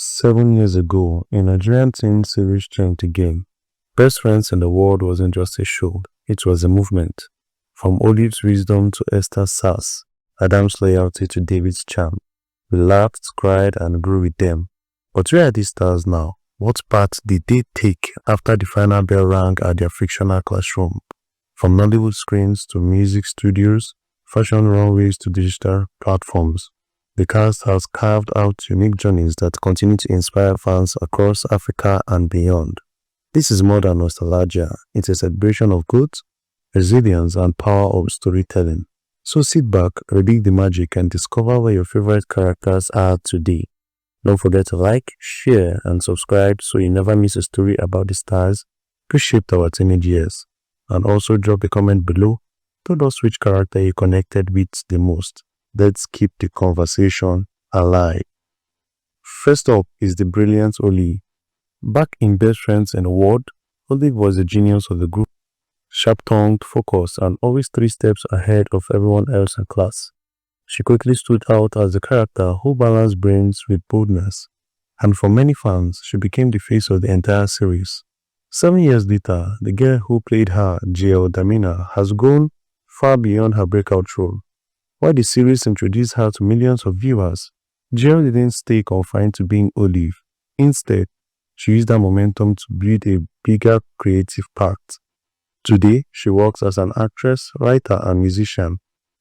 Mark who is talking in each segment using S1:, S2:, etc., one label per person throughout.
S1: 7 years ago, a Nigerian teen series trend again. Best Friends in the World wasn't just a show, it was a movement. From Olive's wisdom to Esther's sass, Adam's loyalty to David's charm. We laughed, cried, and grew with them. But where are these stars now? What path did they take after the final bell rang at their fictional classroom? From Nollywood screens to music studios, fashion runways to digital platforms, the cast has carved out unique journeys that continue to inspire fans across Africa and beyond. This is more than nostalgia, it's a celebration of growth, resilience, and power of storytelling. So sit back, redict the magic, and discover where your favorite characters are today. Don't forget to like, share, and subscribe so you never miss a story about the stars who shaped our teenage years. And also drop a comment below. Tell us which character you connected with the most. Let's keep the conversation alive. First up is the brilliant Oli. Back in Best Friends in the World, Olive was the genius of the group. Sharp-tongued, focused, and always 3 steps ahead of everyone else in class. She quickly stood out as the character who balanced brains with boldness. And for many fans, she became the face of the entire series. 7 years later, the girl who played her, Jeiel Damina, has grown far beyond her breakout role. While the series introduced her to millions of viewers, Jeiel didn't stay confined to being Olive. Instead, she used that momentum to build a bigger creative path. Today, she works as an actress, writer, and musician,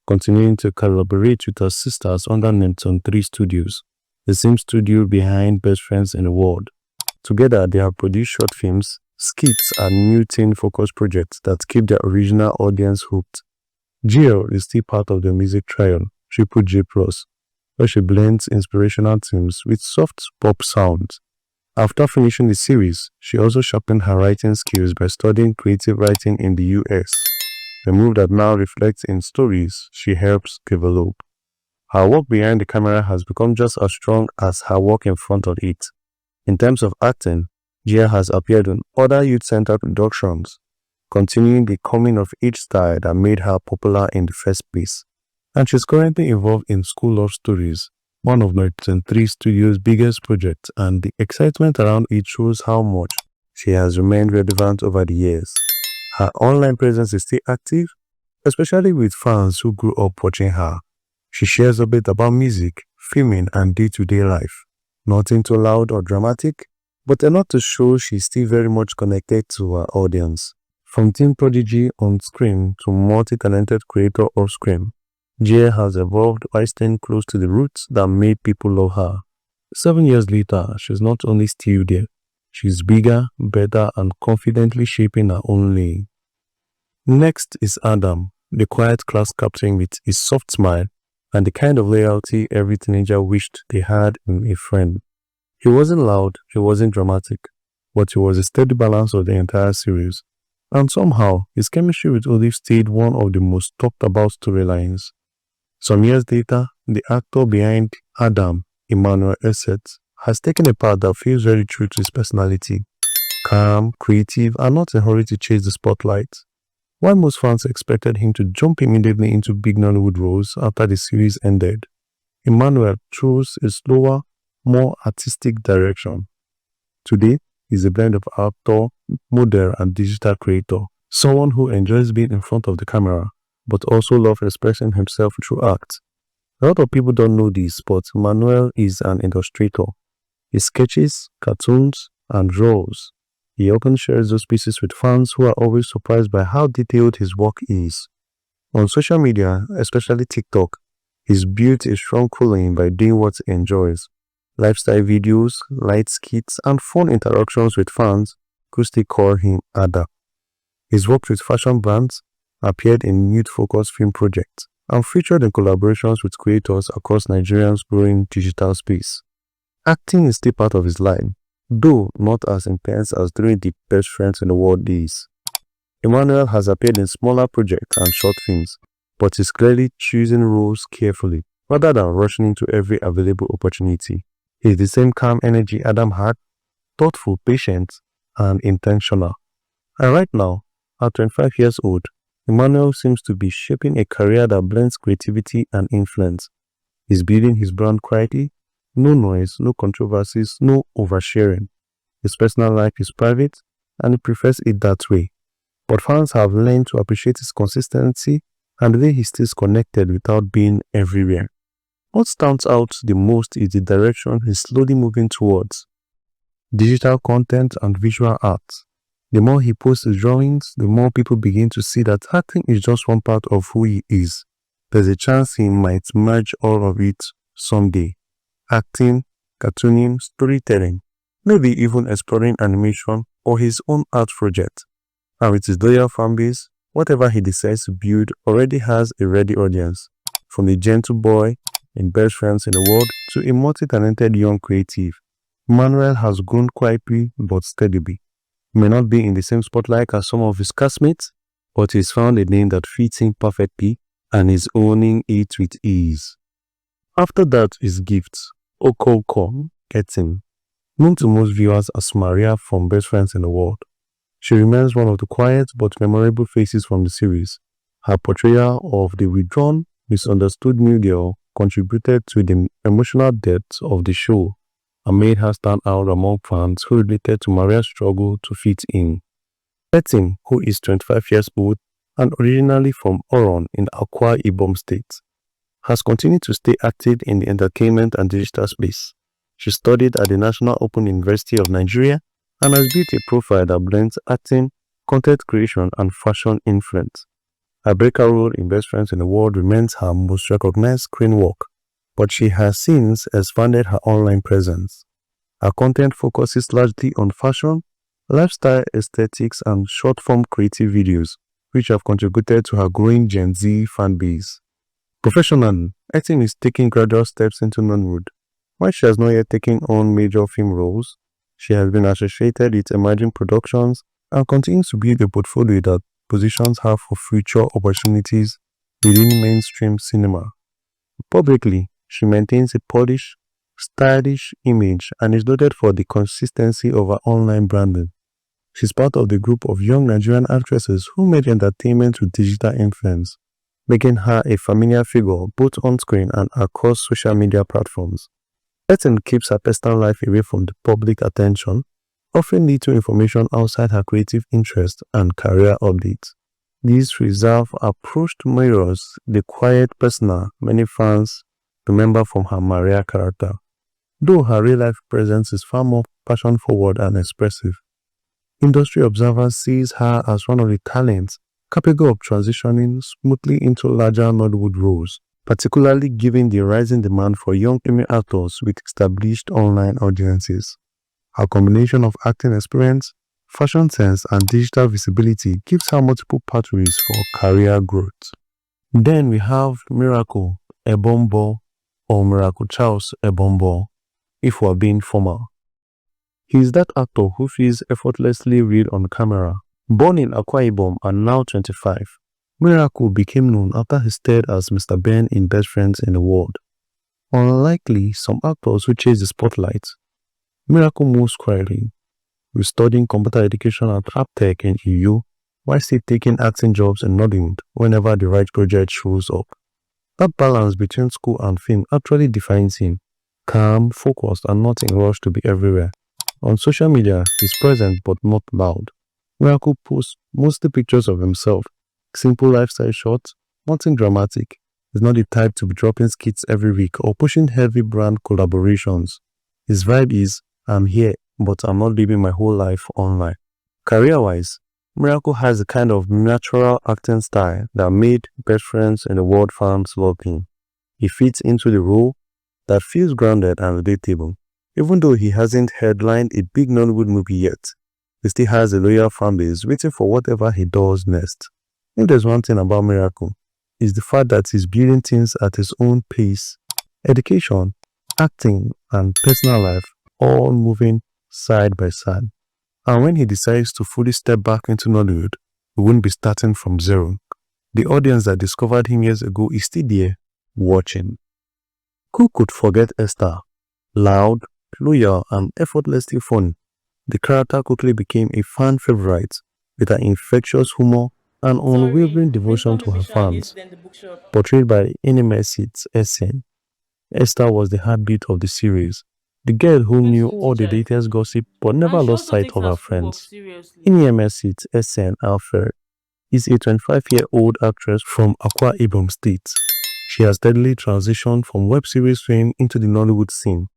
S1: continuing to collaborate with her sisters under Neptune3 Studios, the same studio behind Best Friends in the World. Together, they have produced short films, skits, and new teen-focused projects that keep their original audience hooked. Jeiel is still part of the music trio, Triple J+, where she blends inspirational themes with soft pop sounds. After finishing the series, she also sharpened her writing skills by studying creative writing in the US, a move that now reflects in stories she helps develop. Her work behind the camera has become just as strong as her work in front of it. In terms of acting, Jeiel has appeared in other youth-centered productions, continuing the coming-of-age style that made her popular in the first place. And she's currently involved in School Love Stories, one of Neptune3 Studios' biggest projects, and the excitement around it shows how much she has remained relevant over the years. Her online presence is still active, especially with fans who grew up watching her. She shares a bit about music, filming, and day-to-day life. Nothing too loud or dramatic, but enough to show she's still very much connected to her audience. From teen prodigy on screen to multi-talented creator off screen, Jeiel has evolved while staying close to the roots that made people love her. 7 years later, she's not only still there, she's bigger, better, and confidently shaping her own lane. Next is Adam, the quiet class captain with his soft smile and the kind of loyalty every teenager wished they had in a friend. He wasn't loud, he wasn't dramatic, but he was a steady balance of the entire series. And somehow, his chemistry with Olive stayed one of the most talked about storylines. Some years later, the actor behind Adam, Emmanuel, Esiet, has taken a path that feels very true to his personality. Calm, creative, and not in a hurry to chase the spotlight. While most fans expected him to jump immediately into big Nollywood roles after the series ended, Emmanuel chose a slower, more artistic direction. Today, he's a blend of actor, model, and digital creator, someone who enjoys being in front of the camera, but also loves expressing himself through art. A lot of people don't know this, but Emmanuel is an illustrator. He sketches, cartoons, and draws. He often shares those pieces with fans who are always surprised by how detailed his work is. On social media, especially TikTok, he's built a strong following by doing what he enjoys. Lifestyle videos, light skits, and fun interactions with fans who still call him Ada. He's worked with fashion brands, appeared in youth-focused film projects, and featured in collaborations with creators across Nigeria's growing digital space. Acting is still part of his life, though not as intense as during the Best Friends in the World days. Emmanuel has appeared in smaller projects and short films, but is clearly choosing roles carefully, rather than rushing into every available opportunity. He is the same calm energy Adam had, thoughtful, patient, and intentional. And right now, at 25 years old, Emmanuel seems to be shaping a career that blends creativity and influence. He's building his brand quietly, No noise, no controversies, no oversharing. His personal life is private and he prefers it that way. But fans have learned to appreciate his consistency and the way he stays connected without being everywhere. What stands out the most is the direction he's slowly moving towards: digital content and visual art. The more he posts his drawings, the more people begin to see that acting is just one part of who he is. There's a chance he might merge all of it someday: acting, cartooning, storytelling, maybe even exploring animation or his own art project. And with his loyal fanbase, whatever he decides to build already has a ready audience, from the gentle boy and best friends in the world to a multi-talented young creative. Emmanuel has grown quietly but steadily. He may not be in the same spotlight as some of his castmates, but he's found a name that fits him perfectly and is owning it with ease. After that is Gifts, Okoko Getting, known to most viewers as Maria from Best Friends in the World. She remains one of the quiet but memorable faces from the series. Her portrayal of the withdrawn, misunderstood new girl contributed to the emotional depth of the show and made her stand out among fans who related to Maria's struggle to fit in. Etim, who is 25 years old and originally from Oron in Akwa Ibom State, has continued to stay active in the entertainment and digital space. She studied at the National Open University of Nigeria and has built a profile that blends acting, content creation, and fashion influence. Her breakout role in Best Friends in the World remains her most recognized screen work, but she has since expanded her online presence. Her content focuses largely on fashion, lifestyle aesthetics, and short-form creative videos, which have contributed to her growing Gen Z fan base. Professionally, Etim is taking gradual steps into Nollywood. While she has not yet taken on major film roles, she has been associated with emerging productions and continues to build a portfolio that positions her for future opportunities within mainstream cinema. Publicly, she maintains a polished, stylish image and is noted for the consistency of her online branding. She's part of the group of young Nigerian actresses who made entertainment with digital influence, making her a familiar figure both on screen and across social media platforms. Etim keeps her personal life away from the public attention, often little information outside her creative interests and career updates. This reserved approach mirrors the quiet persona many fans remember from her Maria character, though her real-life presence is far more passion-forward and expressive. Industry observers see her as one of the talents capable of transitioning smoothly into larger Nollywood roles, particularly given the rising demand for young female actors with established online audiences. Her combination of acting experience, fashion sense, and digital visibility gives her multiple pathways for career growth. Then we have Miracle Ebombo, or Miracle Charles Ebombo, if we're being formal. He is that actor who feels effortlessly real on camera. Born in Akwa Ibom and now 25, Miracle became known after he starred as Mr. Ben in Best Friends in the World. Unlikely some actors who chase the spotlight, Miracle moves quietly, with studying computer education at Aptech in EU, while still taking acting jobs in Nollywood whenever the right project shows up. That balance between school and film actually defines him: calm, focused, and not in a rush to be everywhere. On social media, he's present but not loud. Miracle posts mostly pictures of himself, simple lifestyle shots, nothing dramatic. He's not the type to be dropping skits every week or pushing heavy brand collaborations. His vibe is, I'm here, but I'm not living my whole life online. Career-wise, Miracle has a kind of natural acting style that made Best Friends in the World fans love him. He fits into the role that feels grounded and relatable. Even though he hasn't headlined a big Nollywood movie yet, he still has a loyal fanbase waiting for whatever he does next. If there's one thing about Miracle, it's the fact that he's building things at his own pace. Education, acting, and personal life all moving side by side. And when he decides to fully step back into Nollywood, he won't be starting from zero. The audience that discovered him years ago is still there, watching. Who could forget Esther? Loud, loyal, and effortlessly funny, the character quickly became a fan favorite with her infectious humor and
S2: Sorry,
S1: unwavering
S2: please
S1: devotion
S2: don't be
S1: to her
S2: visual against
S1: fans,
S2: them, the bookshop.
S1: portrayed by Esiet. Esther was the heartbeat of the series, the girl who knew
S2: Person
S1: all the
S2: teacher is
S1: latest
S2: true.
S1: gossip but never
S2: And she
S1: lost
S2: also
S1: sight
S2: takes
S1: of
S2: her
S1: her
S2: schoolwork
S1: friends.
S2: seriously.
S1: In Esiet, Esther Alfer is a 25-year-old actress from Akwa Ibom State. She has steadily transitioned from web series fame into the Nollywood scene.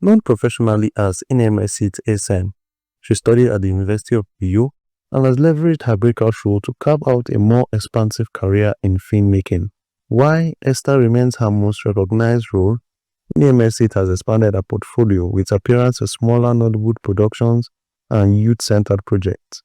S1: Known professionally as Esiet SN, she studied at the University of Uyo and has leveraged her breakout role to carve out a more expansive career in filmmaking. Why Esther remains her most recognized role, Esiet has expanded her portfolio with appearances in smaller Nollywood productions and youth-centered projects.